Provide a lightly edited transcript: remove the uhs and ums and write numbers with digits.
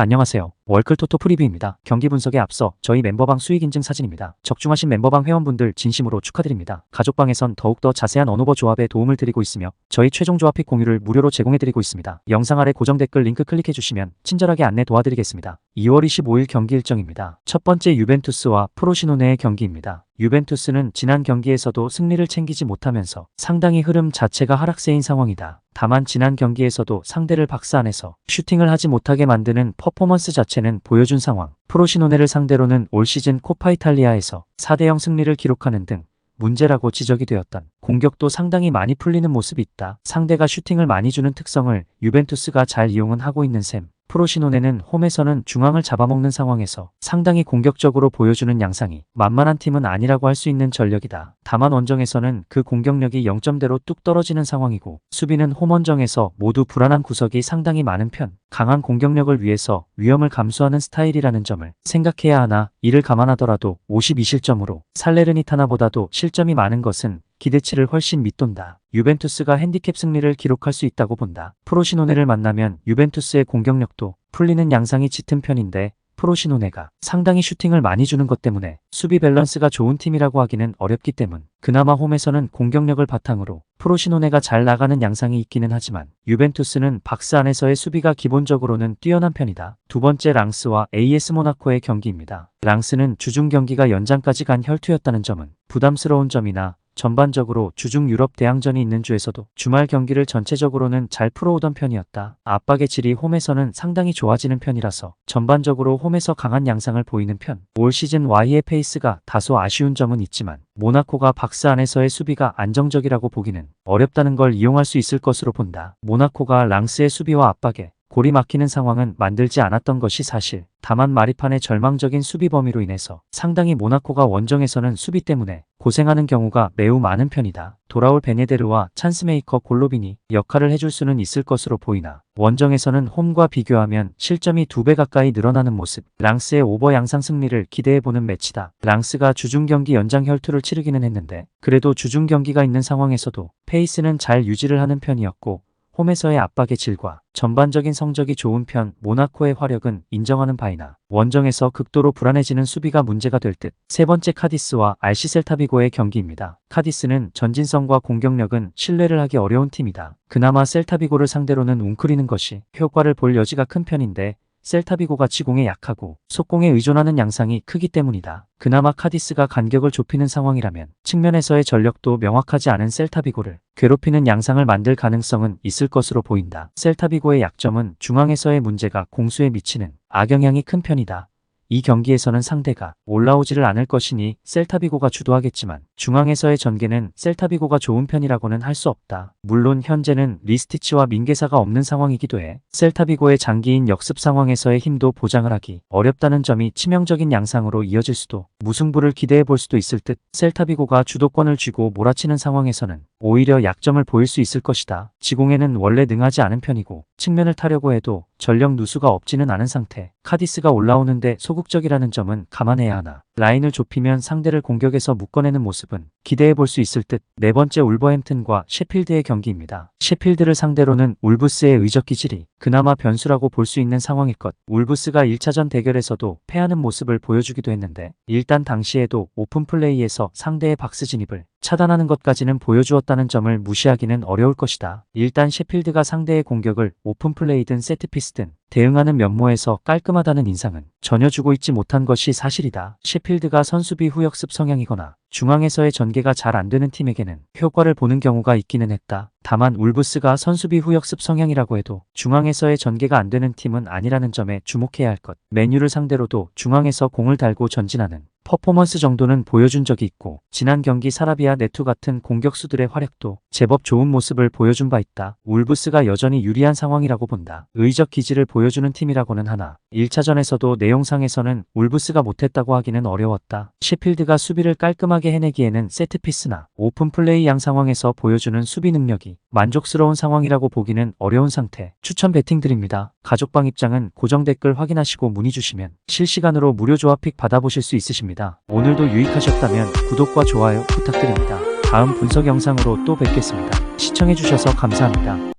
안녕하세요. 월클토토 프리뷰입니다. 경기 분석에 앞서 저희 멤버방 수익 인증 사진입니다. 적중하신 멤버방 회원분들 진심으로 축하드립니다. 가족방에선 더욱더 자세한 언오버 조합에 도움을 드리고 있으며 저희 최종 조합픽 공유를 무료로 제공해드리고 있습니다. 영상 아래 고정 댓글 링크 클릭해주시면 친절하게 안내 도와드리겠습니다. 2월 25일 경기 일정입니다. 첫 번째 유벤투스와 프로시노네의 경기입니다. 유벤투스는 지난 경기에서도 승리를 챙기지 못하면서 상당히 흐름 자체가 하락세인 상황이다. 다만 지난 경기에서도 상대를 박스 안에서 슈팅을 하지 못하게 만드는 퍼포먼스 자체는 보여준 상황. 프로시노네를 상대로는 올 시즌 코파 이탈리아에서 4대0 승리를 기록하는 등 문제라고 지적이 되었던 공격도 상당히 많이 풀리는 모습이 있다. 상대가 슈팅을 많이 주는 특성을 유벤투스가 잘 이용은 하고 있는 셈. 프로시노네는 홈에서는 중앙을 잡아먹는 상황에서 상당히 공격적으로 보여주는 양상이 만만한 팀은 아니라고 할 수 있는 전력이다. 다만 원정에서는 그 공격력이 0점대로 뚝 떨어지는 상황이고 수비는 홈 원정에서 모두 불안한 구석이 상당히 많은 편. 강한 공격력을 위해서 위험을 감수하는 스타일이라는 점을 생각해야 하나 이를 감안하더라도 52실점으로 살레르니타나보다도 실점이 많은 것은 기대치를 훨씬 밑돈다. 유벤투스가 핸디캡 승리를 기록할 수 있다고 본다. 프로시노네를 만나면 유벤투스의 공격력도 풀리는 양상이 짙은 편인데 프로시노네가 상당히 슈팅을 많이 주는 것 때문에 수비 밸런스가 좋은 팀이라고 하기는 어렵기 때문 그나마 홈에서는 공격력을 바탕으로 프로시노네가 잘 나가는 양상이 있기는 하지만 유벤투스는 박스 안에서의 수비가 기본적으로는 뛰어난 편이다. 두 번째 랑스와 AS 모나코의 경기입니다. 랑스는 주중 경기가 연장까지 간 혈투였다는 점은 부담스러운 점이나 전반적으로 주중 유럽 대항전이 있는 주에서도 주말 경기를 전체적으로는 잘 풀어오던 편이었다. 압박의 질이 홈에서는 상당히 좋아지는 편이라서 전반적으로 홈에서 강한 양상을 보이는 편. 올 시즌 Y의 페이스가 다소 아쉬운 점은 있지만 모나코가 박스 안에서의 수비가 안정적이라고 보기는 어렵다는 걸 이용할 수 있을 것으로 본다. 모나코가 랑스의 수비와 압박에 골이 막히는 상황은 만들지 않았던 것이 사실. 다만 마리판의 절망적인 수비 범위로 인해서 상당히 모나코가 원정에서는 수비 때문에 고생하는 경우가 매우 많은 편이다. 돌아올 베네데르와 찬스메이커 골로빈이 역할을 해줄 수는 있을 것으로 보이나 원정에서는 홈과 비교하면 실점이 2배 가까이 늘어나는 모습. 랑스의 오버 양상 승리를 기대해보는 매치다. 랑스가 주중 경기 연장 혈투를 치르기는 했는데 그래도 주중 경기가 있는 상황에서도 페이스는 잘 유지를 하는 편이었고 홈에서의 압박의 질과 전반적인 성적이 좋은 편. 모나코의 화력은 인정하는 바이나 원정에서 극도로 불안해지는 수비가 문제가 될 듯. 세 번째 카디스와 RC 셀타비고의 경기입니다. 카디스는 전진성과 공격력은 신뢰를 하기 어려운 팀이다. 그나마 셀타비고를 상대로는 웅크리는 것이 효과를 볼 여지가 큰 편인데 셀타비고가 지공에 약하고 속공에 의존하는 양상이 크기 때문이다. 그나마 카디스가 간격을 좁히는 상황이라면 측면에서의 전력도 명확하지 않은 셀타비고를 괴롭히는 양상을 만들 가능성은 있을 것으로 보인다. 셀타비고의 약점은 중앙에서의 문제가 공수에 미치는 악영향이 큰 편이다. 이 경기에서는 상대가 올라오지를 않을 것이니 셀타비고가 주도하겠지만 중앙에서의 전개는 셀타비고가 좋은 편이라고는 할 수 없다. 물론 현재는 리스티치와 민게사가 없는 상황이기도 해 셀타비고의 장기인 역습 상황에서의 힘도 보장을 하기 어렵다는 점이 치명적인 양상으로 이어질 수도 무승부를 기대해 볼 수도 있을 듯. 셀타비고가 주도권을 쥐고 몰아치는 상황에서는 오히려 약점을 보일 수 있을 것이다. 지공에는 원래 능하지 않은 편이고 측면을 타려고 해도 전력 누수가 없지는 않은 상태. 카디스가 올라오는데 소극적이라는 점은 감안해야 하나 라인을 좁히면 상대를 공격에서 묶어내는 모습은 기대해 볼 수 있을 듯. 네 번째 울버햄튼과 셰필드의 경기입니다. 셰필드를 상대로는 울브스의 의적 기질이 그나마 변수라고 볼 수 있는 상황일 것. 울브스가 1차전 대결에서도 패하는 모습을 보여주기도 했는데 일단 당시에도 오픈 플레이에서 상대의 박스 진입을 차단하는 것까지는 보여주었다는 점을 무시하기는 어려울 것이다. 일단 셰필드가 상대의 공격을 오픈 플레이든 세트피스든 대응하는 면모에서 깔끔하다는 인상은 전혀 주고 있지 못한 것이 사실이다. 셰필드가 선수비 후역습 성향이거나 중앙에서의 전개가 잘 안되는 팀에게는 효과를 보는 경우가 있기는 했다. 다만 울브스가 선수비 후역습 성향이라고 해도 중앙에서의 전개가 안되는 팀은 아니라는 점에 주목해야 할 것. 맨유를 상대로도 중앙에서 공을 달고 전진하는 퍼포먼스 정도는 보여준 적이 있고 지난 경기 사라비아 네투 같은 공격수들의 활약도 제법 좋은 모습을 보여준 바 있다. 울브스가 여전히 유리한 상황이라고 본다. 의적 기질을 보여주는 팀이라고는 하나 1차전에서도 내용상에서는 울브스가 못했다고 하기는 어려웠다. 셰필드가 수비를 깔끔하게 해내기에는 세트피스나 오픈 플레이 양 상황에서 보여주는 수비 능력이 만족스러운 상황이라고 보기는 어려운 상태. 추천 배팅 드립니다. 가족방 입장은 고정 댓글 확인하시고 문의 주시면 실시간으로 무료 조합픽 받아보실 수 있으십니다. 오늘도 유익하셨다면 구독과 좋아요 부탁드립니다. 다음 분석 영상으로 또 뵙겠습니다. 시청해주셔서 감사합니다.